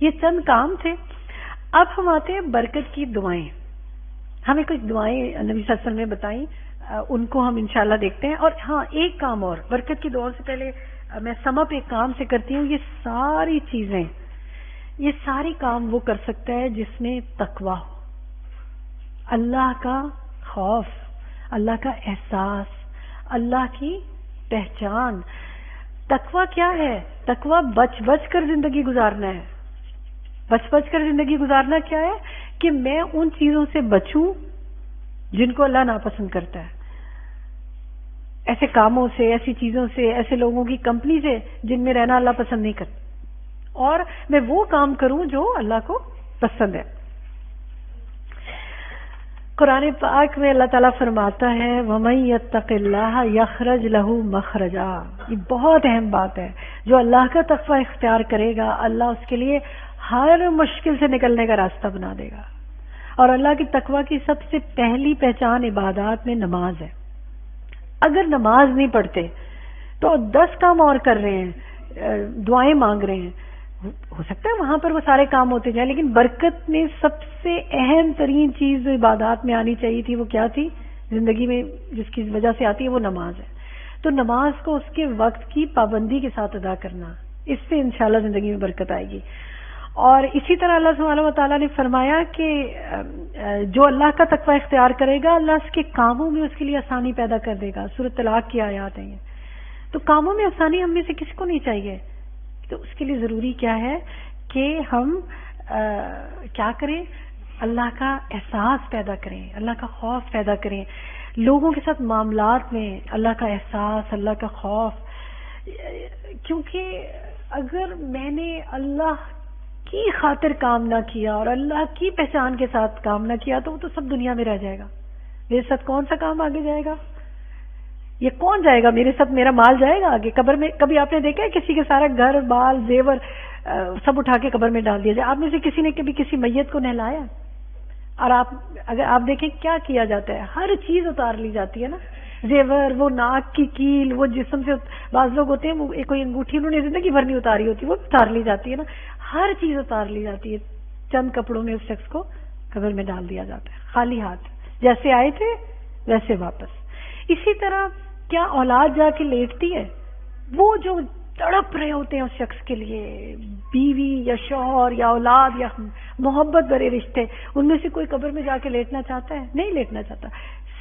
یہ چند کام تھے. اب ہم آتے ہیں برکت کی دعائیں. ہمیں کچھ دعائیں نبی صلی اللہ علیہ وسلم نے بتائیں, ان کو ہم انشاءاللہ دیکھتے ہیں. اور ہاں ایک کام اور, برکت کی دعاؤں سے پہلے میں سم اپ ایک کام سے کرتی ہوں. یہ ساری چیزیں, یہ ساری کام وہ کر سکتا ہے جس میں تقویٰ ہو, اللہ کا خوف, اللہ کا احساس, اللہ کی پہچان. تقویٰ کیا ہے؟ تقویٰ بچ بچ کر زندگی گزارنا ہے. بچ بچ کر زندگی گزارنا کیا ہے؟ کہ میں ان چیزوں سے بچوں جن کو اللہ ناپسند کرتا ہے, ایسے کاموں سے, ایسی چیزوں سے, ایسے لوگوں کی کمپنی سے جن میں رہنا اللہ پسند نہیں کرتا, اور میں وہ کام کروں جو اللہ کو پسند ہے. قرآن پاک میں اللہ تعالیٰ فرماتا ہے وَمَن يَتَّقِ اللَّهَ يَخْرَجْ لَهُ مَخْرَجًا. یہ بہت اہم بات ہے. جو اللہ کا تقوی اختیار کرے گا, اللہ اس کے لیے ہر مشکل سے نکلنے کا راستہ بنا دے گا. اور اللہ کی تقوی کی سب سے پہلی پہچان عبادات میں نماز ہے. اگر نماز نہیں پڑھتے تو 10 کام اور کر رہے ہیں, دعائیں مانگ رہے ہیں, ہو سکتا ہے وہاں پر وہ سارے کام ہوتے جائیں, لیکن برکت میں سب سے اہم ترین چیز جو عبادات میں آنی چاہیے تھی وہ کیا تھی زندگی میں, جس کی وجہ سے آتی ہے وہ نماز ہے. تو نماز کو اس کے وقت کی پابندی کے ساتھ ادا کرنا, اس سے انشاءاللہ زندگی میں برکت آئے گی. اور اسی طرح اللہ سبحانہ و تعالیٰ نے فرمایا کہ جو اللہ کا تقوی اختیار کرے گا, اللہ اس کے کاموں میں اس کے لیے آسانی پیدا کر دے گا. سورۃ طلاق کی آیات ہیں. تو کاموں میں آسانی ہم میں سے کسی کو نہیں چاہیے. تو اس کے لیے ضروری کیا ہے کہ ہم کیا کریں, اللہ کا احساس پیدا کریں, اللہ کا خوف پیدا کریں. لوگوں کے ساتھ معاملات میں اللہ کا احساس, اللہ کا خوف. کیونکہ اگر میں نے اللہ کی خاطر کام نہ کیا اور اللہ کی پہچان کے ساتھ کام نہ کیا تو وہ تو سب دنیا میں رہ جائے گا. میرے ساتھ کون سا کام آگے جائے گا؟ یہ کون جائے گا میرے ساتھ؟ میرا مال جائے گا آگے قبر میں؟ کبھی آپ نے دیکھا ہے کسی کے سارا گھر بال زیور سب اٹھا کے قبر میں ڈال دیا جائے؟ آپ میں سے کسی نے کبھی کسی میت کو نہلایا؟ اور اگر آپ دیکھیں کیا کیا جاتا ہے, ہر چیز اتار لی جاتی ہے نا, زیور, وہ ناک کی کیل, وہ جسم سے بعض لوگ ہوتے ہیں وہ کوئی انگوٹھی انہوں نے زندگی بھر نہیں اتاری ہوتی, وہ اتار لی جاتی ہے نا. ہر چیز اتار لی جاتی ہے, چند کپڑوں میں اس شخص کو قبر میں ڈال دیا جاتا ہے خالی ہاتھ, جیسے آئے تھے ویسے واپس. اسی طرح کیا اولاد جا کے لیٹتی ہے؟ وہ جو تڑپ رہے ہوتے ہیں اس شخص کے لیے, بیوی یا شوہر یا اولاد یا محبت بھرے رشتے, ان میں سے کوئی قبر میں جا کے لیٹنا چاہتا ہے؟ نہیں لیٹنا چاہتا.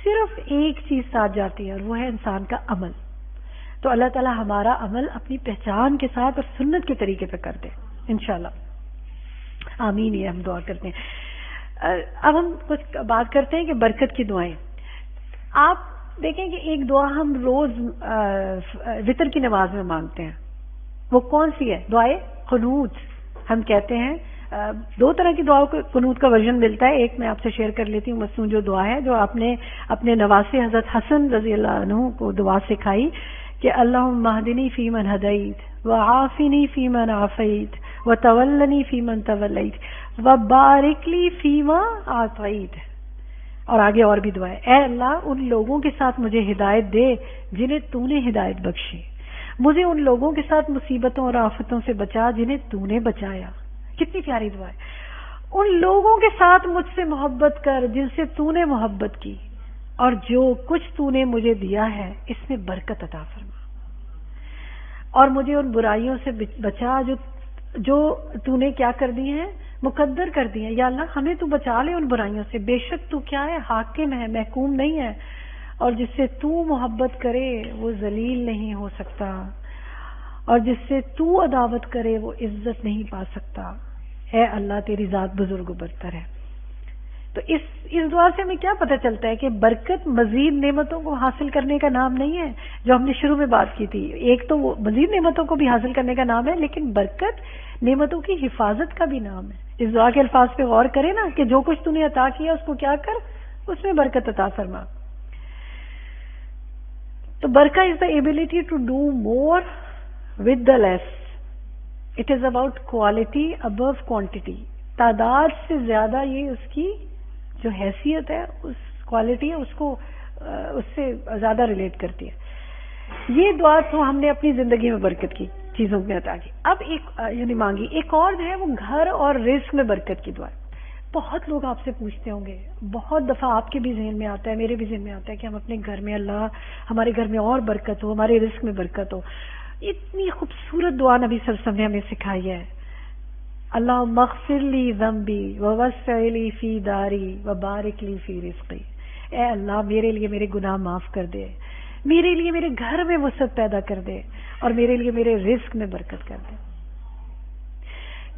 صرف ایک چیز ساتھ جاتی ہے اور وہ ہے انسان کا عمل. تو اللہ تعالیٰ ہمارا عمل اپنی پہچان کے ساتھ اور سنت کے طریقے پہ کر دے انشاءاللہ. آمین. یہ ہم دعا کرتے ہیں. اب ہم کچھ بات کرتے ہیں کہ برکت کی دعائیں. آپ دیکھیں کہ ایک دعا ہم روز وتر کی نماز میں مانگتے ہیں, وہ کون سی ہے؟ دعائے قنوت. ہم کہتے ہیں 2 طرح کی دعاؤں کو قنوت کا ورژن ملتا ہے. ایک میں آپ سے شیئر کر لیتی ہوں. مصنوع جو دعا ہے جو آپ نے اپنے نواسے حضرت حسن رضی اللہ عنہ کو دعا سکھائی کہ اللہم اہدنی فیمن ہدیت وعافنی فیمن عافیت وتولنی فیمن تولیت وبارک لی فیما اعطیت. اور آگے اور بھی دعا ہے, اے اللہ ان لوگوں کے ساتھ مجھے ہدایت دے جنہیں تو نے ہدایت بخشی, مجھے ان لوگوں کے ساتھ مصیبتوں اور آفتوں سے بچا جنہیں تو نے بچایا. کتنی پیاری دعا ہے. ان لوگوں کے ساتھ مجھ سے محبت کر جن سے تو نے محبت کی, اور جو کچھ تو نے مجھے دیا ہے اس میں برکت عطا فرما, اور مجھے ان برائیوں سے بچا جو تو نے کیا کر دی ہیں, مقدر کر دی ہیں. یا اللہ ہمیں تو بچا لے ان برائیوں سے, بے شک تو کیا ہے, حاکم ہے, محکوم نہیں ہے, اور جس سے تو محبت کرے وہ ذلیل نہیں ہو سکتا, اور جس سے تو عداوت کرے وہ عزت نہیں پا سکتا. اے اللہ تیری ذات بزرگ و برتر ہے. تو اس دعا سے ہمیں کیا پتہ چلتا ہے کہ برکت مزید نعمتوں کو حاصل کرنے کا نام نہیں ہے, جو ہم نے شروع میں بات کی تھی. ایک تو وہ مزید نعمتوں کو بھی حاصل کرنے کا نام ہے, لیکن برکت نعمتوں کی حفاظت کا بھی نام ہے. اس دعا کے الفاظ پہ غور کریں نا کہ جو کچھ تو نے عطا کیا اس کو کیا کر, اس میں برکت عطا فرما. تو برکت is the ability to do more with the less. It is about quality over quantity. تعداد سے زیادہ یہ اس کی جو حیثیت ہے, اس کوالٹی ہے, اس سے زیادہ ریلیٹ کرتی ہے. یہ دعا تو ہم نے اپنی زندگی میں برکت کی. چیزوں میں عطا کی. اب ایک یعنی مانگی. ایک اور جو ہے وہ گھر اور رزق میں برکت کی دعا. بہت لوگ آپ سے پوچھتے ہوں گے, بہت دفعہ آپ کے بھی ذہن میں آتا ہے, میرے بھی ذہن میں آتا ہے کہ ہم اپنے گھر میں, اللہ ہمارے گھر میں اور برکت ہو, ہمارے رزق میں برکت ہو. اتنی خوبصورت دعا نبی صلی اللہ علیہ وسلم نے ہمیں سکھائی ہے. اللہم اغفر لی ذنبی ووسع لی فی داری وبارک لی فی رزقی. اے اللہ میرے لیے میرے گناہ معاف کر دے, میرے لیے میرے گھر میں وسعت پیدا کر دے, اور میرے لیے میرے رزق میں برکت کر دے.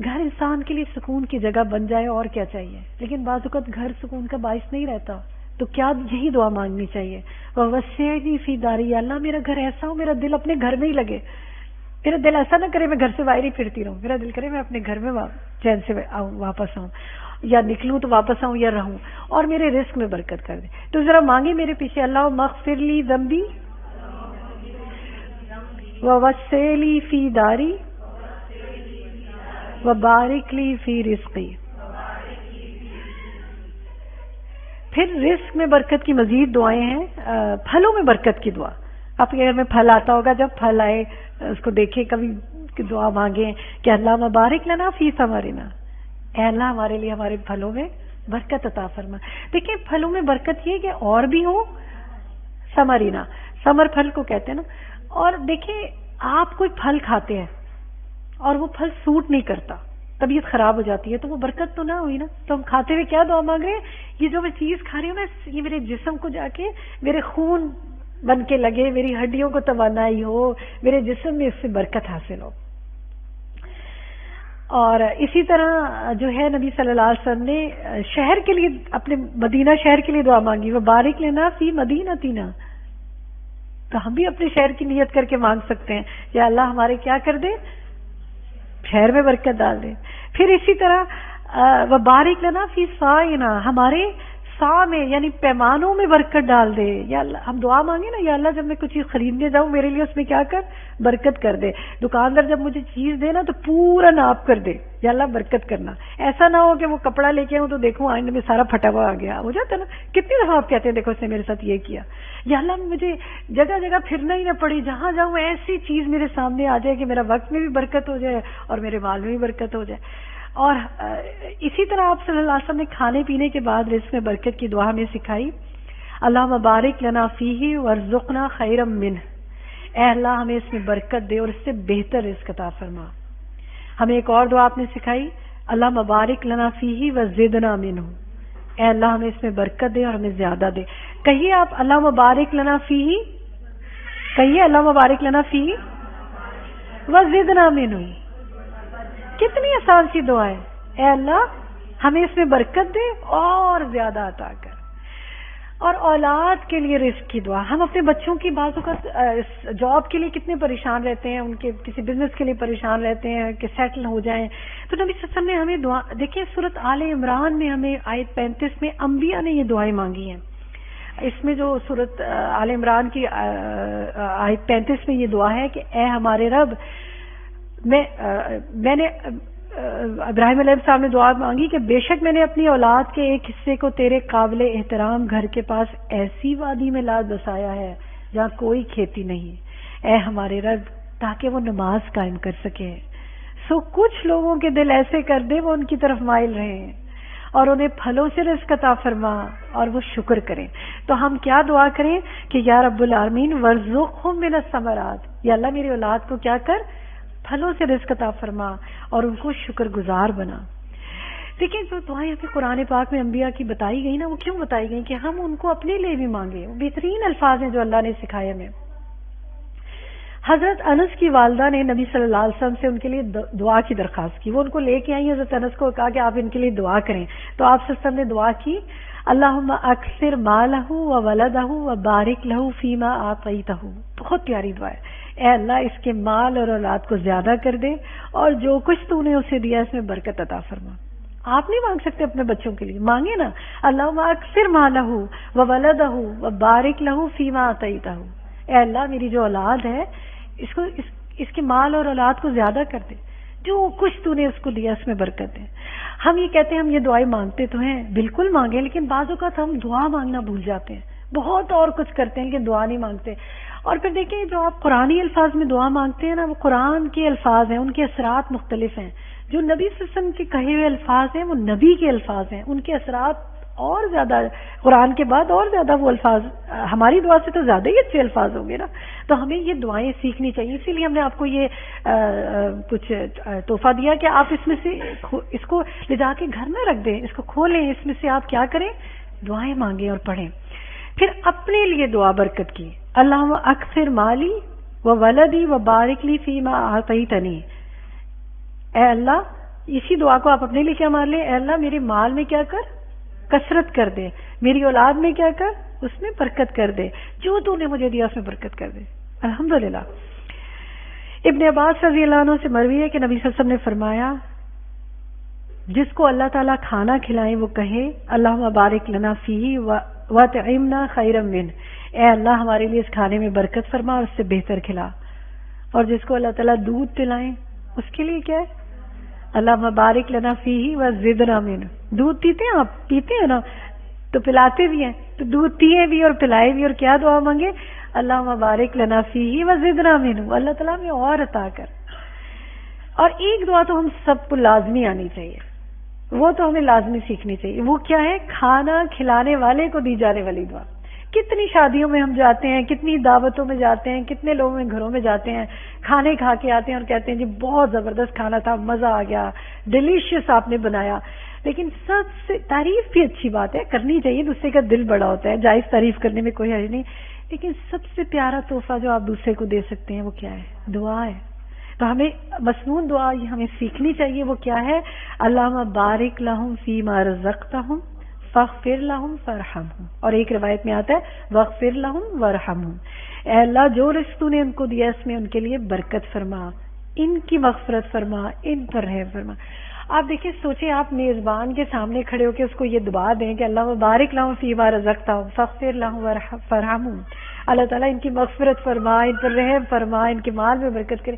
گھر انسان کے لیے سکون کی جگہ بن جائے اور کیا چاہیے, لیکن بعض اوقات گھر سکون کا باعث نہیں رہتا, تو کیا یہی دعا مانگنی چاہیے, ووسع لی فی داری. اللہ میرا گھر ایسا ہو, میرا دل اپنے گھر میں ہی لگے, میرا دل ایسا نہ کرے میں گھر سے باہر ہی پھرتی رہوں, میرا دل کرے میں اپنے گھر میں چین سے واپس آؤں, یا نکلوں تو واپس آؤں یا رہوں, اور میرے رزق میں برکت کر دے. تو ذرا مانگے میرے پیچھے, اللہم اغفر لی ذنبی ووسع لی فی داری وبارک لی فی رزقی. پھر رزق میں برکت کی مزید دعائیں ہیں. پھلوں میں برکت کی دعا. آپ کے گھر میں پھل آتا ہوگا, جب پھل آئے اس کو دیکھیں, کبھی دعا مانگیں کہ اللہ مبارک لنا فی ثمرنا, اے اللہ ہمارے لیے ہمارے پھلوں میں برکت عطا فرما. دیکھیں پھلوں میں برکت یہ کہ اور بھی ہو, ثمرنا, ثمر پھل کو کہتے ہیں نا. اور دیکھیں آپ کوئی پھل کھاتے ہیں اور وہ پھل سوٹ نہیں کرتا, طبیعت خراب ہو جاتی ہے, تو وہ برکت تو نہ ہوئی نا. تو ہم کھاتے ہوئے کیا دعا مانگ رہے ہیں, یہ جو میں چیز کھا رہی ہوں نا, یہ میرے جسم کو جا کے میرے خون بن کے لگے, میری ہڈیوں کو توانائی ہو, میرے جسم میں اس سے برکت حاصل ہو. اور اسی طرح جو ہے نبی صلی اللہ علیہ وسلم نے شہر کے لیے, اپنے مدینہ شہر کے لیے دعا مانگی, وہ بارک لینا فی مدینتنا. تو ہم بھی اپنے شہر کی نیت کر کے مانگ سکتے ہیں, یا اللہ ہمارے کیا کر دے, شہر میں برکت ڈال دے. پھر اسی طرح وبارک لنا فی صاعنا, ہمارے سا میں یعنی پیمانوں میں برکت ڈال دے. یا اللہ ہم دعا مانگے نا, یا اللہ جب میں کچھ چیز خریدنے جاؤں میرے لیے اس میں کیا کر, برکت کر دے. دکاندار جب مجھے چیز دے نا تو پورا ناپ کر دے, یا اللہ برکت کرنا. ایسا نہ ہو کہ وہ کپڑا لے کے آؤں تو دیکھوں آئندہ میں سارا پھٹا ہوا آ گیا, ہو جاتا نا. کتنی دفعہ آپ کہتے ہیں دیکھو اس نے میرے ساتھ یہ کیا. یا اللہ مجھے جگہ جگہ پھرنا ہی نہ پڑے, جہاں جاؤں ایسی چیز میرے سامنے آ جائے کہ میرا وقت میں بھی برکت ہو جائے اور میرے مال میں بھی برکت ہو جائے. اور اسی طرح آپ صلی اللہ علیہ وسلم نے کھانے پینے کے بعد رزق میں برکت کی دعا ہمیں سکھائی, اللہ مبارک لنا فیہ وارزقنا خیرا منہ. اے اللہ ہمیں اس میں برکت دے اور اس سے بہتر رزق عطا فرما. ہمیں ایک اور دعا آپ نے سکھائی, اللہ مبارک لنا فیہ وزدنا منہ. اے اللہ ہمیں اس میں برکت دے اور ہمیں زیادہ دے. کہیے آپ, اللہ مبارک لنا فیہ, کہیے اللہ مبارک لنا فیہ وزدنا منہ. کتنی آسان سی دعا ہے, اے اللہ ہمیں اس میں برکت دے اور زیادہ عطا کر. اور اولاد کے لیے رزق کی دعا. ہم اپنے بچوں کی بعض اوقات جاب کے لیے کتنے پریشان رہتے ہیں, ان کے کسی بزنس کے لیے پریشان رہتے ہیں کہ سیٹل ہو جائیں. تو نبی صلی اللہ علیہ وسلم نے ہمیں دعا, دیکھیں سورۃ آل عمران میں ہمیں آیت 35 میں انبیاء نے یہ دعائیں مانگی ہیں. اس میں جو سورۃ آل عمران کی آیت 35 میں یہ دعا ہے کہ اے ہمارے رب, میں نے ابراہیم علیہ السلام نے دعا مانگی کہ بے شک میں نے اپنی اولاد کے ایک حصے کو تیرے قابل احترام گھر کے پاس ایسی وادی میں لا بسایا ہے جہاں کوئی کھیتی نہیں. اے ہمارے رب, تاکہ وہ نماز قائم کر سکے. سو کچھ لوگوں کے دل ایسے کر دے وہ ان کی طرف مائل رہے, اور انہیں پھلوں سے رزق عطا فرما اور وہ شکر کریں. تو ہم کیا دعا کریں کہ یا رب العالمین ورزقہم من الثمرات, یا اللہ میری اولاد کو کیا کر, پھلوں سے رزق عطا فرما اور ان کو شکر گزار بنا. دیکھیں جو دعائیں ہمیں قرآن پاک میں انبیاء کی بتائی گئی نا, وہ کیوں بتائی گئی کہ ہم ان کو اپنے لیے بھی مانگے. بہترین الفاظ ہیں جو اللہ نے سکھائے ہمیں. حضرت انس کی والدہ نے نبی صلی اللہ علیہ وسلم سے ان کے لیے دعا کی درخواست کی. وہ ان کو لے کے آئی, حضرت انس کو کہا کہ آپ ان کے لیے دعا کریں. تو آپ صلی اللہ علیہ وسلم نے دعا کی, اللہم اکثر مالہ وولدہ وبارک لہ فیما آتیتہ. بہت پیاری دعا ہے. اے اللہ اس کے مال اور اولاد کو زیادہ کر دے, اور جو کچھ تو نے اسے دیا اس میں برکت عطا فرما. آپ نہیں مانگ سکتے اپنے بچوں کے لیے, مانگے نا, اللہم اکثر مالہ وولدہ وبارک لہ فیما آتیتہ. اے اللہ میری جو اولاد ہے اس کے مال اور اولاد کو زیادہ کر دے, جو کچھ تو نے اس کو دیا اس میں برکت ہے. ہم یہ کہتے ہیں ہم یہ دعائیں مانگتے تو ہیں, بالکل مانگے, لیکن بعض اوقات ہم دعا مانگنا بھول جاتے ہیں, بہت اور کچھ کرتے ہیں کہ دعا نہیں مانگتے. اور پھر دیکھیں جو آپ قرآنی الفاظ میں دعا مانگتے ہیں نا، وہ قرآن کے الفاظ ہیں، ان کے اثرات مختلف ہیں. جو نبی صلی اللہ علیہ وسلم کے کہے ہوئے الفاظ ہیں وہ نبی کے الفاظ ہیں، ان کے اثرات اور زیادہ قرآن کے بعد اور زیادہ وہ الفاظ ہماری دعا سے تو زیادہ ہی اچھے الفاظ ہوں گے نا. تو ہمیں یہ دعائیں سیکھنی چاہیے. اسی لیے ہم نے آپ کو یہ کچھ تحفہ دیا کہ آپ اس میں سے اس کو لے جا کے گھر میں رکھ دیں، اس کو کھولیں، اس میں سے آپ کیا کریں، دعائیں مانگیں اور پڑھیں. پھر اپنے لیے دعا برکت کی، اللہم اکثر مالی و ولدی و بارک لی فیما اعطیتنی. اے اللہ، اسی دعا کو آپ اپنے لیے کیا مان لیں، اے اللہ میرے مال میں کیا کر، کثرت کر دے، میری اولاد میں کیا کر، اس میں برکت کر دے، جو تو نے مجھے دیا اس میں برکت کر دے. الحمدللہ. ابن عباس رضی اللہ عنہ سے مروی ہے کہ نبی صلی اللہ علیہ وسلم نے فرمایا جس کو اللہ تعالیٰ کھانا کھلائے وہ کہے اللہم بارک لنا فیہ وَاطعمنا خیرا منہ، اے اللہ ہمارے لیے اس کھانے میں برکت فرما اور اس سے بہتر کھلا. اور جس کو اللہ تعالیٰ دودھ پلائیں اس کے لیے کیا ہے، اللہم بارک لنا فیہ وزدنا منہ. دودھ پیتے ہیں آپ، پیتے ہیں نا، تو پلاتے بھی ہیں، تو دودھ پیے بھی اور پلائے بھی، اور کیا دعا مانگے، اللہم بارک لنا فیہ وزدنا منہ، اللہ تعالیٰ میں اور عطا کر. اور ایک دعا تو ہم سب کو لازمی آنی چاہیے، وہ تو ہمیں لازمی سیکھنی چاہیے. وہ کیا ہے، کھانا کھلانے والے کو دی جانے والی دعا. کتنی شادیوں میں ہم جاتے ہیں، کتنی دعوتوں میں جاتے ہیں، کتنے لوگوں میں گھروں میں جاتے ہیں، کھانے کھا کے آتے ہیں اور کہتے ہیں جی بہت زبردست کھانا تھا، مزہ آ گیا، ڈیلیشیس آپ نے بنایا. لیکن سب سے تعریف بھی اچھی بات ہے، کرنی چاہیے، دوسرے کا دل بڑا ہوتا ہے، جائز تعریف کرنے میں کوئی حرج نہیں. لیکن سب سے پیارا تحفہ جو آپ دوسرے کو دے سکتے ہیں وہ کیا ہے، دعا ہے. تو ہمیں مسنون دعا یہ ہمیں سیکھنی چاہیے. وہ کیا ہے، اللہم بارک لہم فیما رزقتہم فاغفر لہم وارحمہم. اور ایک روایت میں آتا ہے واغفر لہم وارحمہم، اے اللہ جو رزق تو نے ان کو دیا اس میں ان کے لیے برکت فرما، ان کی مغفرت فرما، ان پر رحم فرما. آپ دیکھیں، سوچیں آپ میزبان کے سامنے کھڑے ہو کے اس کو یہ دعا دیں کہ اللہ بارک لہم فیما رزقتہم فاغفر لہم وارحمہم، اللہ تعالیٰ ان کی مغفرت فرما، ان پر رحم فرما، ان کے مال میں برکت کرے.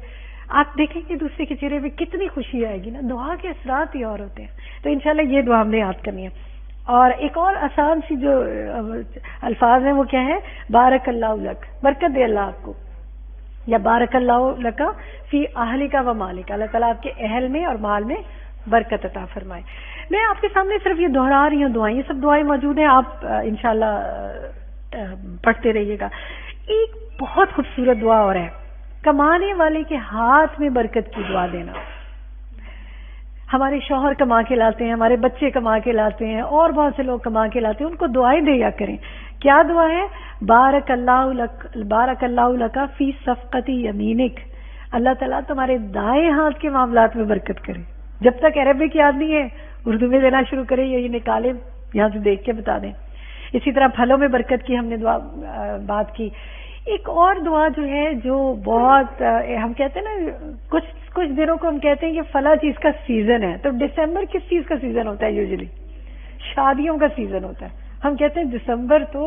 آپ دیکھیں کہ دوسرے کے چہرے پہ کتنی خوشی آئے گی نا. دعا کے اثرات ہی اور ہوتے ہیں. تو انشاءاللہ یہ دعا ہم نے یاد کرنی ہے. اور ایک اور آسان سی جو الفاظ ہیں وہ کیا ہے، بارک اللہ لک، برکت دے اللہ آپ کو، یا بارک اللہ لک فی اہلک و مالک، اللہ تعالیٰ آپ کے اہل میں اور مال میں برکت عطا فرمائے. میں آپ کے سامنے صرف یہ دہرا رہی ہوں دعائیں، یہ سب دعائیں موجود ہیں، آپ انشاءاللہ پڑھتے رہیے گا. ایک بہت خوبصورت دعا اور ہے، کمانے والے کے ہاتھ میں برکت کی دعا دینا. ہمارے شوہر کما کے لاتے ہیں، ہمارے بچے کما کے لاتے ہیں، اور بہت سے لوگ کما کے لاتے ہیں، ان کو دعائیں دیا کریں. کیا دعا ہے، بارک اللہ لک فی صفقتی یمینک، اللہ تعالیٰ تمہارے دائیں ہاتھ کے معاملات میں برکت کرے. جب تک عربک یاد نہیں ہے اردو میں دینا شروع کرے، یہ نکالے یہاں سے دیکھ کے بتا دیں. اسی طرح پھلوں میں برکت کی ہم نے دعا بات کی. ایک اور دعا جو ہے جو بہت ہم کہتے ہیں نا، کچھ دنوں کو ہم کہتے ہیں کہ فلاں چیز کا سیزن ہے. تو دسمبر کس چیز کا سیزن ہوتا ہے؟ یوزلی شادیوں کا سیزن ہوتا ہے. ہم کہتے ہیں دسمبر تو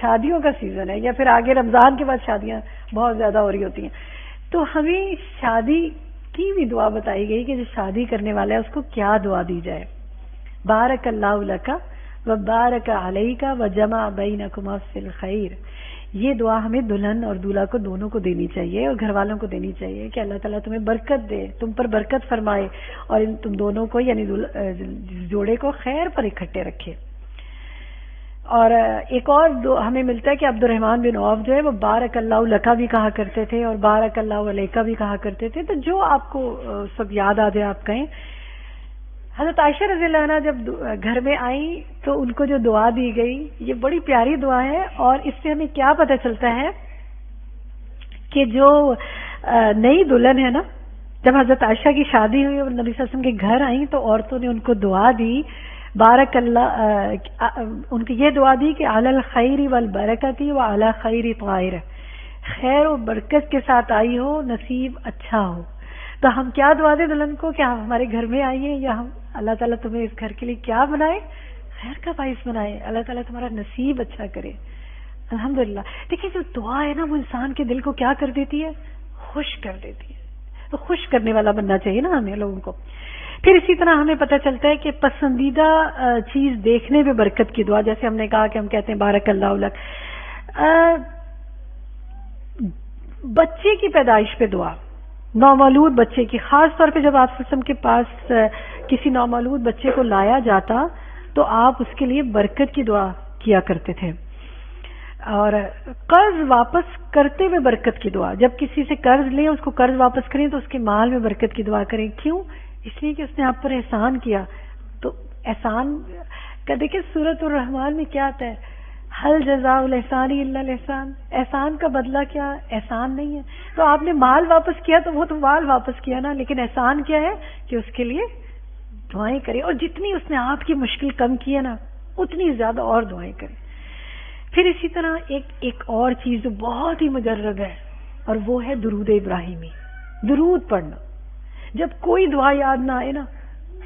شادیوں کا سیزن ہے، یا پھر آگے رمضان کے بعد شادیاں بہت زیادہ ہو رہی ہوتی ہیں. تو ہمیں شادی کی بھی دعا بتائی گئی کہ جو شادی کرنے والا ہے اس کو کیا دعا دی جائے. بارک اللہ لک و بارک علیک و جمع بینکما فی الخیر. یہ دعا ہمیں دلہن اور دولہا کو دونوں کو دینی چاہیے اور گھر والوں کو دینی چاہیے کہ اللہ تعالیٰ تمہیں برکت دے، تم پر برکت فرمائے، اور تم دونوں کو یعنی جوڑے کو خیر پر اکٹھے رکھے. اور ایک اور ہمیں ملتا ہے کہ عبد الرحمن بن عوف جو ہے وہ بارک اللہ لکا بھی کہا کرتے تھے اور بارک اللہ علیکا بھی کہا کرتے تھے. تو جو آپ کو سب یاد آ جائے آپ کہیں. حضرت عائشہ رضی اللہ عنہ جب گھر میں آئیں تو ان کو جو دعا دی گئی یہ بڑی پیاری دعا ہے. اور اس سے ہمیں کیا پتہ چلتا ہے کہ جو نئی دلہن ہے نا، جب حضرت عائشہ کی شادی ہوئی اور نبی صلی اللہ علیہ وسلم کے گھر آئیں تو عورتوں نے ان کو دعا دی، بارک اللہ، ان کو یہ دعا دی کہ علی الخیر والبرکت و علی خیر طائر، خیر و برکت کے ساتھ آئی ہو، نصیب اچھا ہو. تو ہم کیا دعا دیں دلہن کو کہ ہم ہمارے گھر میں آئیے، یا ہم اللہ تعالیٰ تمہیں اس گھر کے لیے کیا بنائے، خیر کا باعث بنائے، اللہ تعالیٰ تمہارا نصیب اچھا کرے. الحمدللہ. دیکھیں جو دعا ہے نا وہ انسان کے دل کو کیا کر دیتی ہے، خوش کر دیتی ہے. تو خوش کرنے والا بننا چاہیے نا ہمیں لوگوں کو. پھر اسی طرح ہمیں پتہ چلتا ہے کہ پسندیدہ چیز دیکھنے میں برکت کی دعا، جیسے ہم نے کہا کہ ہم کہتے ہیں بارک اللہ لک. بچے کی پیدائش پہ دعا، نومولود بچے کی، خاص طور پہ جب آپ صلی اللہ علیہ وسلم کے پاس کسی نومولود بچے کو لایا جاتا تو آپ اس کے لیے برکت کی دعا کیا کرتے تھے. اور قرض واپس کرتے ہوئے برکت کی دعا، جب کسی سے قرض لیں اس کو قرض واپس کریں تو اس کے مال میں برکت کی دعا کریں. کیوں؟ اس لیے کہ اس نے آپ پر احسان کیا. تو احسان کا دیکھیں سورۃ الرحمن میں کیا آتا ہے، حل جزاء الاحسان الا الاحسان، احسان کا بدلہ کیا؟ احسان نہیں ہے. تو آپ نے مال واپس کیا تو وہ تو مال واپس کیا نا، لیکن احسان کیا ہے کہ اس کے لیے دعائیں کریں، اور جتنی اس نے آپ کی مشکل کم کی ہے نا اتنی زیادہ اور دعائیں کریں. پھر اسی طرح ایک اور چیز جو بہت ہی مجرب ہے اور وہ ہے درود ابراہیمی، درود پڑھنا. جب کوئی دعا یاد نہ آئے نا،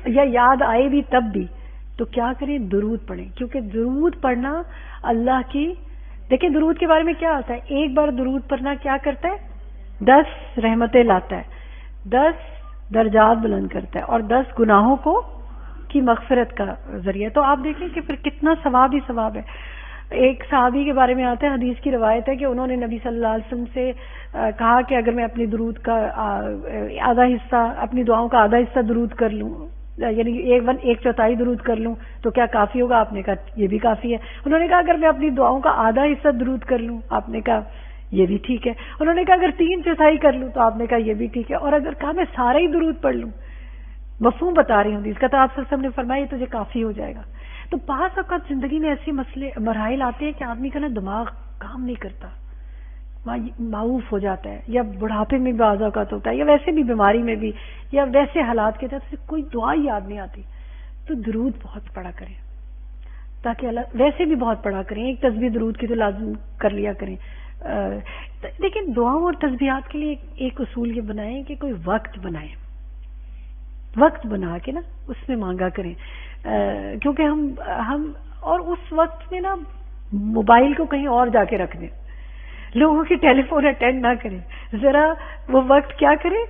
یا یاد آئے بھی تب بھی، تو کیا کریں؟ درود پڑھیں. کیونکہ درود پڑھنا اللہ کی، دیکھیں درود کے بارے میں کیا آتا ہے، ایک بار درود پڑھنا کیا کرتا ہے؟ 10 رحمتیں لاتا ہے، 10 درجات بلند کرتا ہے، اور 10 گناہوں کی مغفرت کا ذریعہ. تو آپ دیکھیں کہ پھر کتنا ثواب ہی ثواب ہے. ایک صحابی کے بارے میں آتا ہے، حدیث کی روایت ہے کہ انہوں نے نبی صلی اللہ علیہ وسلم سے کہا کہ اگر میں اپنی درود کا آدھا حصہ، اپنی دعاؤں کا آدھا حصہ درود کر لوں، یعنی 1/4 درود کر لوں تو کیا کافی ہوگا؟ آپ نے کہا یہ بھی کافی ہے. انہوں نے کہا اگر میں اپنی دعاؤں کا آدھا حصہ درود کر لوں، آپ نے کہا یہ بھی ٹھیک ہے. انہوں نے کہا اگر 3/4 کر لوں تو آپ نے کہا یہ بھی ٹھیک ہے. اور اگر کہا میں سارا ہی درود پڑھ لوں، مفہوم بتا رہی ہوں اس کا، تو آپ صلی اللہ علیہ وسلم نے فرمایا یہ تجھے کافی ہو جائے گا. تو بعض اوقات زندگی میں ایسے مراحل آتے ہیں کہ آدمی کا نا دماغ کام نہیں کرتا، معوف ہو جاتا ہے، یا بڑھاپے میں بعض اوقات ہوتا ہے، یا ویسے بھی بیماری میں بھی، یا ویسے حالات کے تحت کوئی دعا یاد نہیں آتی. تو درود بہت پڑھا کریں، تاکہ اللہ، ویسے بھی بہت پڑھا کریں، ایک تسبیح درود کی تو لازم کر لیا کریں. لیکن دعاؤں اور تسبیحات کے لیے ایک اصول یہ بنائیں کہ کوئی وقت بنائیں، وقت بنا کے نا اس میں مانگا کریں. کیونکہ ہم اور اس وقت میں نا موبائل کو کہیں اور جا کے رکھ دیں، لوگوں کی ٹیلی فون اٹینڈ نہ کریں، ذرا وہ وقت کیا کریں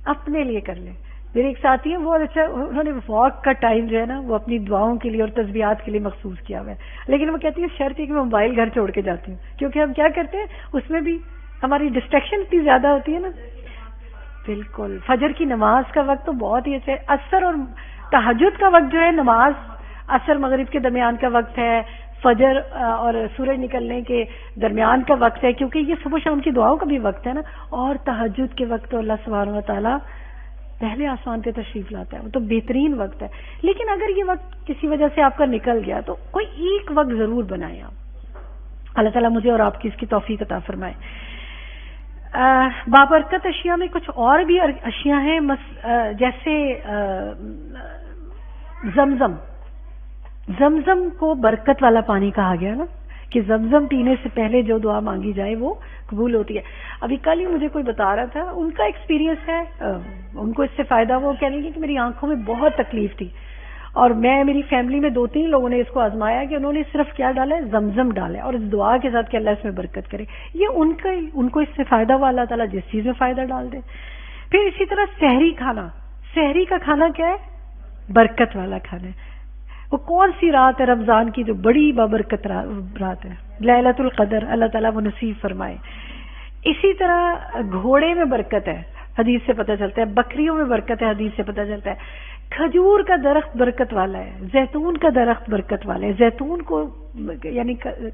اپنے لیے کر لیں. میرے ایک ساتھی ہیں بہت اچھا، انہوں نے واک کا ٹائم جو ہے نا وہ اپنی دعاؤں کے لیے اور تسبیحات کے لیے مخصوص کیا ہوا ہے. لیکن وہ کہتی ہے شرط ہے کہ میں موبائل گھر چھوڑ کے جاتی ہوں، کیونکہ ہم کیا کرتے ہیں اس میں بھی ہماری ڈسٹریکشن اتنی زیادہ ہوتی ہے نا. بالکل فجر کی نماز کا وقت تو بہت ہی اچھا ہے. عصر اور تہجد کا وقت جو ہے، نماز عصر مغرب کے درمیان کا وقت ہے، فجر اور سورج نکلنے کے درمیان کا وقت ہے، کیونکہ یہ صبح شام کی دعاؤں کا بھی وقت ہے نا. اور تہجد کے وقت تو اللہ سبحانہ و تعالیٰ پہلے آسمان پہ تشریف لاتا ہے، وہ تو بہترین وقت ہے. لیکن اگر یہ وقت کسی وجہ سے آپ کا نکل گیا تو کوئی ایک وقت ضرور بنائیں آپ. اللہ تعالیٰ مجھے اور آپ کی اس کی توفیق عطا فرمائے. بابرکت اشیاء میں کچھ اور بھی اشیاء ہیں، جیسے زمزم کو برکت والا پانی کہا گیا نا، کہ زمزم پینے سے پہلے جو دعا مانگی جائے وہ قبول ہوتی ہے. ابھی کل ہی مجھے کوئی بتا رہا تھا، ان کا ایکسپیرینس ہے، ان کو اس سے فائدہ، وہ کہنے لگے کہ میری آنکھوں میں بہت تکلیف تھی، اور میری فیملی میں 2-3 لوگوں نے اس کو آزمایا کہ انہوں نے صرف کیا ڈالا ہے، زمزم ڈالا ہے، اور اس دعا کے ساتھ کہ اللہ اس میں برکت کرے. یہ ان کو اس سے فائدہ ہوا، اللہ تعالیٰ جس چیز میں فائدہ ڈال دے. پھر اسی طرح سحری کھانا، سحری کا کھانا کیا ہے؟ برکت والا کھانا ہے. وہ کون سی رات ہے رمضان کی جو بڑی بابرکت رات ہے؟ لیلۃ القدر. اللہ تعالیٰ وہ نصیب فرمائے. اسی طرح گھوڑے میں برکت ہے، حدیث سے پتہ چلتا ہے. بکریوں میں برکت ہے، حدیث سے پتہ چلتا ہے. کھجور کا درخت برکت والا ہے، زیتون کا درخت برکت والا ہے. زیتون کو یعنی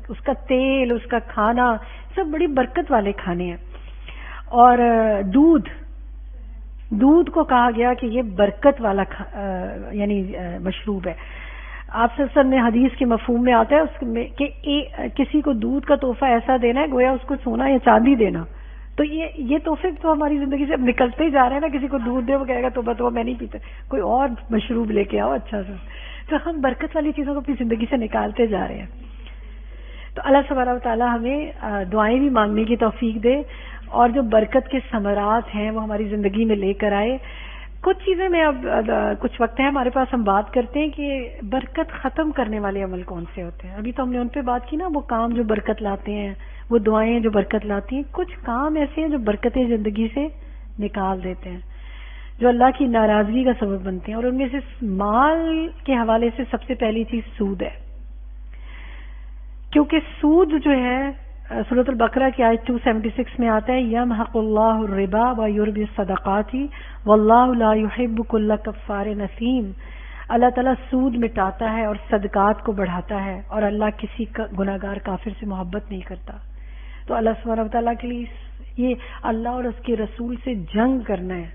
اس کا تیل، اس کا کھانا سب بڑی برکت والے کھانے ہیں. اور دودھ کو کہا گیا کہ یہ برکت والا یعنی مشروب ہے. آپ صلی اللہ علیہ وسلم نے حدیث کے مفہوم میں آتا ہے اس میں کہ کسی کو دودھ کا تحفہ ایسا دینا ہے گویا اس کو سونا یا چاندی دینا. تو یہ تحفے تو ہماری زندگی سے اب نکلتے ہی جا رہے ہیں نا. کسی کو دودھ دے وہ کہے گا تو میں نہیں پیتا، کوئی اور مشروب لے کے آؤ اچھا سا. تو ہم برکت والی چیزوں کو اپنی زندگی سے نکالتے جا رہے ہیں. تو اللہ سبحانہ و تعالیٰ ہمیں دعائیں بھی مانگنے کی توفیق دے، اور جو برکت کے ثمرات ہیں وہ ہماری زندگی میں لے کر آئے. کچھ چیزیں میں اب کچھ وقت ہے ہمارے پاس، ہم بات کرتے ہیں کہ برکت ختم کرنے والے عمل کون سے ہوتے ہیں. ابھی تو ہم نے ان پہ بات کی نا، وہ کام جو برکت لاتے ہیں، وہ دعائیں جو برکت لاتی ہیں. کچھ کام ایسے ہیں جو برکتیں زندگی سے نکال دیتے ہیں، جو اللہ کی ناراضگی کا سبب بنتے ہیں. اور ان میں سے مال کے حوالے سے سب سے پہلی چیز سود ہے. کیونکہ سود جو ہے سورۃ البقرہ کی آیت 276 میں آتا ہے یمحق اللہ الربا ویربی الصدقات واللہ لا یحب کل کفار نثیم. اللہ تعالیٰ سود مٹاتا ہے اور صدقات کو بڑھاتا ہے، اور اللہ کسی گناہگار کافر سے محبت نہیں کرتا. تو اللہ سبحانہ وتعالیٰ کے لیے یہ اللہ اور اس کے رسول سے جنگ کرنا ہے.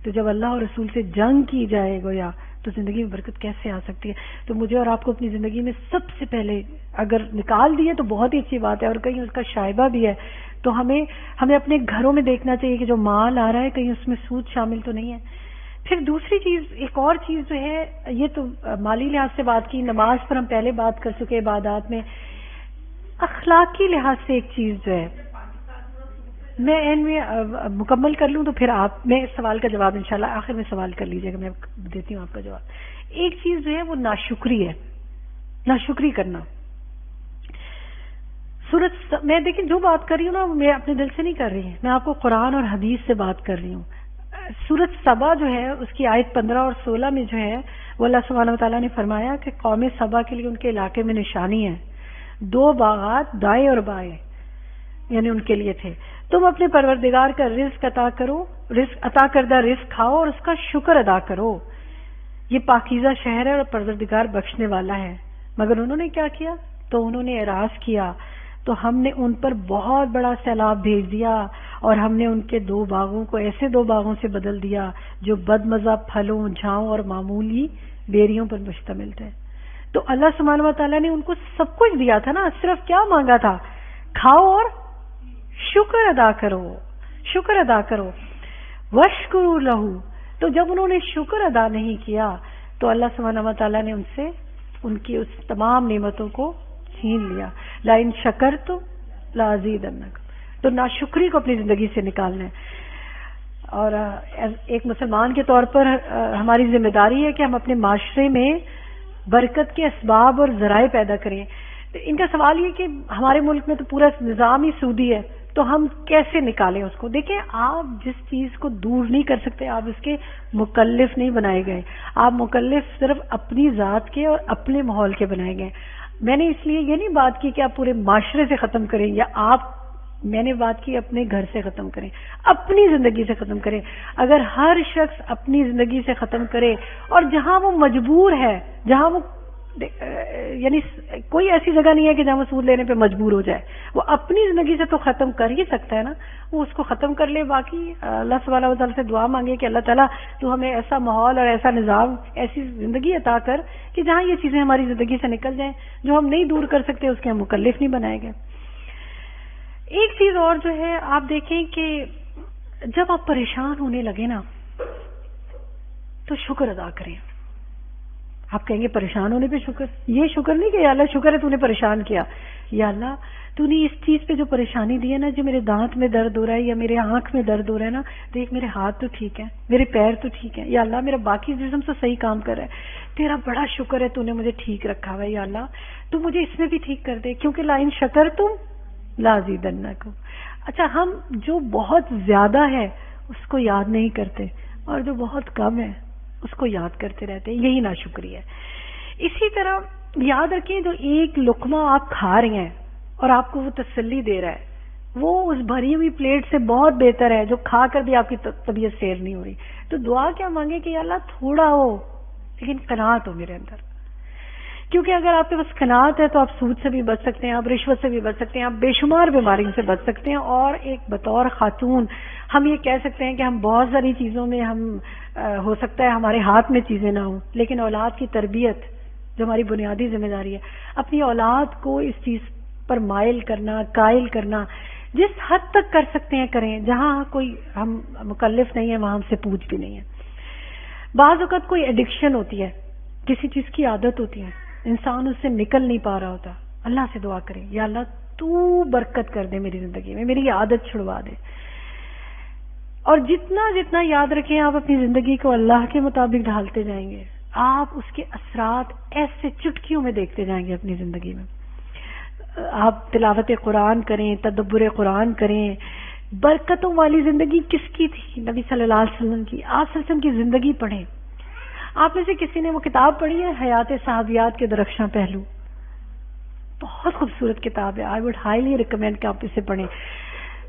تو جب اللہ اور رسول سے جنگ کی جائے گویا تو زندگی میں برکت کیسے آ سکتی ہے؟ تو مجھے اور آپ کو اپنی زندگی میں سب سے پہلے اگر نکال دیے تو بہت ہی اچھی بات ہے، اور کہیں اس کا شائبہ بھی ہے تو ہمیں اپنے گھروں میں دیکھنا چاہیے کہ جو مال آ رہا ہے کہیں اس میں سود شامل تو نہیں ہے. پھر دوسری چیز، ایک اور چیز جو ہے، یہ تو مالی لحاظ سے بات کی، نماز پر ہم پہلے بات کر چکے، عبادات میں اخلاقی لحاظ سے ایک چیز جو ہے میں مکمل کر لوں تو پھر آپ میں اس سوال کا جواب انشاءاللہ آخر میں سوال کر لیجیے گا، میں دیتی ہوں آپ کا جواب. ایک چیز جو ہے وہ ناشکری ہے، ناشکری کرنا. میں دیکھیں جو بات کر رہی ہوں نا میں اپنے دل سے نہیں کر رہی، میں آپ کو قرآن اور حدیث سے بات کر رہی ہوں. سورۃ سبا جو ہے اس کی آیت 15 اور 16 میں جو ہے وہ اللہ سبحانہ وتعالیٰ نے فرمایا کہ قوم سبا کے لیے ان کے علاقے میں نشانی ہے، 2 باغات دائیں اور بائیں، یعنی ان کے لیے تھے. تم اپنے پروردگار کا رزق عطا کرو، عطا کردہ رزق کھاؤ اور اس کا شکر ادا کرو، یہ پاکیزہ شہر ہے اور پروردگار بخشنے والا ہے. مگر انہوں نے کیا کیا؟ تو انہوں نے اعراض کیا تو ہم نے ان پر بہت بڑا سیلاب بھیج دیا، اور ہم نے ان کے 2 باغوں کو ایسے 2 باغوں سے بدل دیا جو بدمزہ پھلوں، جھاؤں اور معمولی بیریوں پر مشتمل تھے. تو اللہ سبحانہ و تعالیٰ نے ان کو سب کچھ دیا تھا نا، صرف کیا مانگا تھا؟ کھاؤ اور شکر ادا کرو، شکر ادا کرو. واشکروا لہ. تو جب انہوں نے شکر ادا نہیں کیا تو اللہ سبحانہ و تعالیٰ نے ان سے ان کی اس تمام نعمتوں کو چھین لیا. لئن شکرتم لازیدنکم. تو ناشکری کو اپنی زندگی سے نکالنا ہے. اور ایک مسلمان کے طور پر ہماری ذمہ داری ہے کہ ہم اپنے معاشرے میں برکت کے اسباب اور ذرائع پیدا کریں. ان کا سوال یہ کہ ہمارے ملک میں تو پورا نظام ہی سودی ہے، تو ہم کیسے نکالیں اس کو؟ دیکھیں، آپ جس چیز کو دور نہیں کر سکتے آپ اس کے مکلف نہیں بنائے گئے. آپ مکلف صرف اپنی ذات کے اور اپنے ماحول کے بنائے گئے. میں نے اس لیے یہ نہیں بات کی کہ آپ پورے معاشرے سے ختم کریں، یا میں نے بات کی اپنے گھر سے ختم کریں، اپنی زندگی سے ختم کریں. اگر ہر شخص اپنی زندگی سے ختم کرے، اور جہاں وہ مجبور ہے، جہاں وہ یعنی کوئی ایسی جگہ نہیں ہے کہ جہاں وہ سود لینے پہ مجبور ہو جائے، وہ اپنی زندگی سے تو ختم کر ہی سکتا ہے نا، وہ اس کو ختم کر لے. باقی اللہ سبحانہ و تعالیٰ سے دعا مانگے کہ اللہ تعالیٰ تو ہمیں ایسا ماحول اور ایسا نظام، ایسی زندگی عطا کر کہ جہاں یہ چیزیں ہماری زندگی سے نکل جائیں، جو ہم نہیں دور کر سکتے اس کے ہم مکلف نہیں بنائے گئے. ایک چیز اور جو ہے آپ دیکھیں کہ جب آپ پریشان ہونے لگے نا تو شکر ادا کریں. آپ کہیں گے پریشان ہونے پہ شکر؟ یہ شکر نہیں کہ یا اللہ شکر ہے تو نے پریشان کیا، یا اللہ تو نے اس چیز پہ جو پریشانی دی ہے نا، جو میرے دانت میں درد ہو رہا ہے یا میرے آنکھ میں درد ہو رہا ہے نا، دیکھ میرے ہاتھ تو ٹھیک ہے، میرے پیر تو ٹھیک ہے، یا اللہ میرا باقی جسم تو صحیح کام کر رہا ہے، تیرا بڑا شکر ہے تو نے مجھے ٹھیک رکھا ہوا ہے، یا اللہ تو مجھے اس میں بھی ٹھیک کر دے، کیونکہ لئن شکرتم لازیدنکم. اچھا، ہم جو بہت زیادہ ہے اس کو یاد نہیں کرتے، اور جو بہت کم ہے اس کو یاد کرتے رہتے ہیں، یہی ناشکری ہے. اسی طرح یاد رکھیں، جو ایک لقمہ آپ کھا رہے ہیں اور آپ کو وہ تسلی دے رہا ہے، وہ اس بھری ہوئی پلیٹ سے بہت بہتر ہے جو کھا کر بھی آپ کی طبیعت سیر نہیں ہو رہی. تو دعا کیا مانگے کہ یا اللہ تھوڑا ہو لیکن قناعت ہو میرے اندر، کیونکہ اگر آپ کے پاس قناعت ہے تو آپ سود سے بھی بچ سکتے ہیں، آپ رشوت سے بھی بچ سکتے ہیں، آپ بے شمار بیماریوں سے بچ سکتے ہیں. اور ایک بطور خاتون ہم یہ کہہ سکتے ہیں کہ ہم بہت ساری چیزوں میں ہو سکتا ہے ہمارے ہاتھ میں چیزیں نہ ہوں، لیکن اولاد کی تربیت جو ہماری بنیادی ذمہ داری ہے، اپنی اولاد کو اس چیز پر مائل کرنا، قائل کرنا، جس حد تک کر سکتے ہیں کریں. جہاں کوئی ہم مکلف نہیں ہے وہاں ہم سے پوچھ بھی نہیں ہے. بعض اوقات کوئی ایڈکشن ہوتی ہے، کسی چیز کی عادت ہوتی ہے، انسان اس سے نکل نہیں پا رہا ہوتا. اللہ سے دعا کریں، یا اللہ تو برکت کر دے میری زندگی میں، میری عادت چھڑوا دے. اور جتنا جتنا یاد رکھیں آپ اپنی زندگی کو اللہ کے مطابق ڈھالتے جائیں گے، آپ اس کے اثرات ایسے چٹکیوں میں دیکھتے جائیں گے اپنی زندگی میں. آپ تلاوت قرآن کریں، تدبر قرآن کریں. برکتوں والی زندگی کس کی تھی؟ نبی صلی اللہ علیہ وسلم کی. آپ صلی اللہ علیہ وسلم کی زندگی پڑھیں. آپ میں سے کسی نے وہ کتاب پڑھی ہے حیات صحابیات کے درخشاں پہلو؟ بہت خوبصورت کتاب ہے. آئی وڈ ہائیلی ریکمینڈ کہ آپ اسے پڑھیں.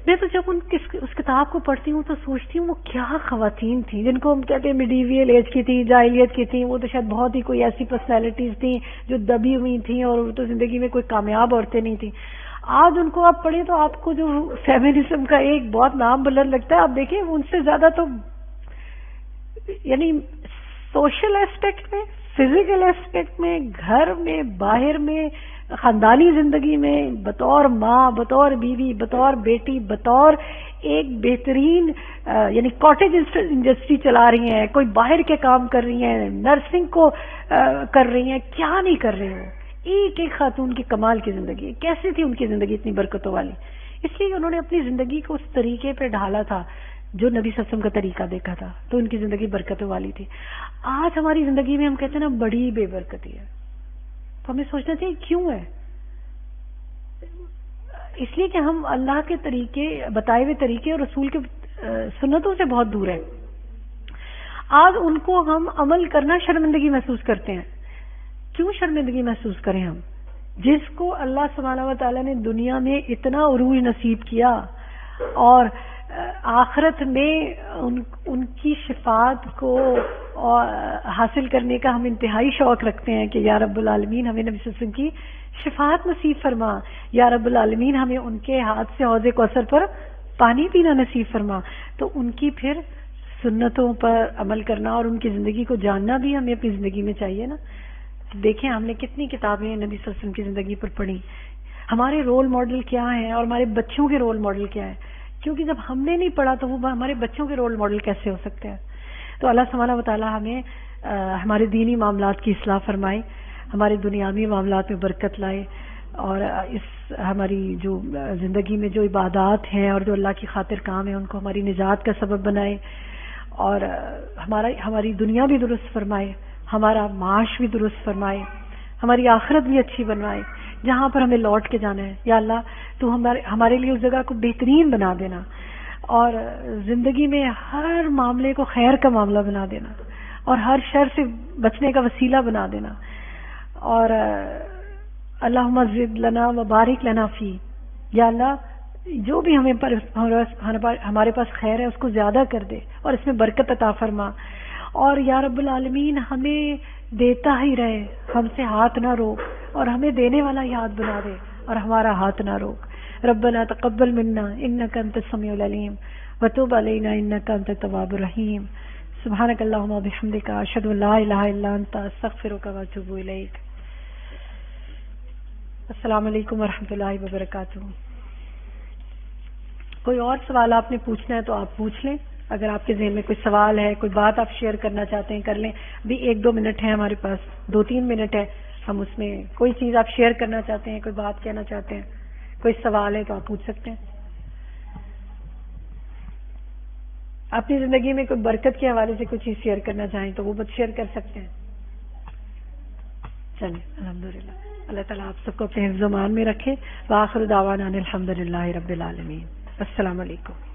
میں تو جب اس کتاب کو پڑھتی ہوں تو سوچتی ہوں وہ کیا خواتین تھیں جن کو ہم کہتے ہیں میڈیویل ایج کی تھیں, جاہلیت کی تھیں. وہ تو شاید بہت ہی کوئی ایسی پرسنالٹیز تھیں جو دبی ہوئی تھیں اور وہ تو زندگی میں کوئی کامیاب عورتیں نہیں تھیں. آج ان کو آپ پڑھیں تو آپ کو جو فیمنزم کا ایک بہت نام بلند لگتا ہے, آپ دیکھیں ان سے زیادہ تو یعنی سوشل ایسپیکٹ میں, فزیکل ایسپیکٹ میں, گھر میں, باہر میں, خاندانی زندگی میں, بطور ماں, بطور بیوی, بطور بیٹی, بطور ایک بہترین یعنی کاٹیج انڈسٹری چلا رہی ہیں, کوئی باہر کے کام کر رہی ہیں, نرسنگ کو کر رہی ہیں, کیا نہیں کر رہے ہو. ایک ایک خاتون کی کمال کی زندگی. کیسی تھی ان کی زندگی اتنی برکتوں والی؟ اس لیے انہوں نے اپنی زندگی کو اس طریقے پہ ڈھالا تھا جو نبی صلی اللہ علیہ وسلم کا طریقہ دیکھا تھا, تو ان کی زندگی برکتوں والی تھی. آج ہماری زندگی میں ہم کہتے ہیں نا بڑی بے برکتی ہے, تو ہمیں سوچنا چاہیے کیوں ہے. اس لیے کہ ہم اللہ کے طریقے, بتائے ہوئے طریقے اور رسول کے سنتوں سے بہت دور ہیں. آج ان کو ہم عمل کرنا شرمندگی محسوس کرتے ہیں. کیوں شرمندگی محسوس کریں ہم, جس کو اللہ سبحانہ و تعالیٰ نے دنیا میں اتنا عروج نصیب کیا اور آخرت میں ان کی شفاعت کو حاصل کرنے کا ہم انتہائی شوق رکھتے ہیں کہ یا رب العالمین ہمیں نبی صلی اللہ علیہ وسلم کی شفاعت نصیب فرما, یا رب العالمین ہمیں ان کے ہاتھ سے حوض کوثر پر پانی پینا نصیب فرما. تو ان کی پھر سنتوں پر عمل کرنا اور ان کی زندگی کو جاننا بھی ہمیں اپنی زندگی میں چاہیے نا. دیکھیں ہم نے کتنی کتابیں نبی صلی اللہ علیہ وسلم کی زندگی پر پڑھی, ہمارے رول ماڈل کیا ہیں اور ہمارے بچوں کے رول ماڈل کیا ہیں. کیونکہ جب ہم نے نہیں پڑھا تو وہ ہمارے بچوں کے رول ماڈل کیسے ہو سکتے ہیں. تو اللہ سبحانہ و تعالیٰ ہمیں ہمارے دینی معاملات کی اصلاح فرمائے, ہمارے دنیاوی معاملات میں برکت لائے, اور اس ہماری جو زندگی میں جو عبادات ہیں اور جو اللہ کی خاطر کام ہیں ان کو ہماری نجات کا سبب بنائے, اور ہماری دنیا بھی درست فرمائے, ہمارا معاش بھی درست فرمائے, ہماری آخرت بھی اچھی بنوائے. جہاں پر ہمیں لوٹ کے جانا ہے یا اللہ تو ہمارے لیے اس جگہ کو بہترین بنا دینا, اور زندگی میں ہر معاملے کو خیر کا معاملہ بنا دینا, اور ہر شر سے بچنے کا وسیلہ بنا دینا. اور اللہم زد لنا و بارک لنا فی, یا اللہ جو بھی ہمارے پاس خیر ہے اس کو زیادہ کر دے اور اس میں برکت عطا فرما. اور یا رب العالمین ہمیں دیتا ہی رہے, ہم سے ہاتھ نہ روک, اور ہمیں دینے والا یاد بنا دے اور ہمارا ہاتھ نہ روک. ربنا تقبل منا انک انت السمیع العلیم وتب علینا انک انت التواب الرحیم. سبحانک اللہم و بحمدک اشہد ان لا الہ الا انت استغفرک و اتوب الیک. السلام علیکم ورحمۃ اللہ وبرکاتہ. کوئی اور سوال آپ نے پوچھنا ہے تو آپ پوچھ لیں. اگر آپ کے ذہن میں کوئی سوال ہے, کوئی بات آپ شیئر کرنا چاہتے ہیں کر لیں. ابھی 1-2 منٹ ہے ہمارے پاس, 2-3 منٹ ہے, ہم اس میں کوئی چیز آپ شیئر کرنا چاہتے ہیں, کوئی بات کہنا چاہتے ہیں, کوئی سوال ہے تو آپ پوچھ سکتے ہیں. اپنی زندگی میں کوئی برکت کے حوالے سے کوئی چیز شیئر کرنا چاہیں تو وہ بات شیئر کر سکتے ہیں. چلیں الحمدللہ, اللہ تعالیٰ آپ سب کو اپنے حفظ و امان میں رکھے. وآخر دعوانا ان الحمدللہ رب العالمین. السلام علیکم.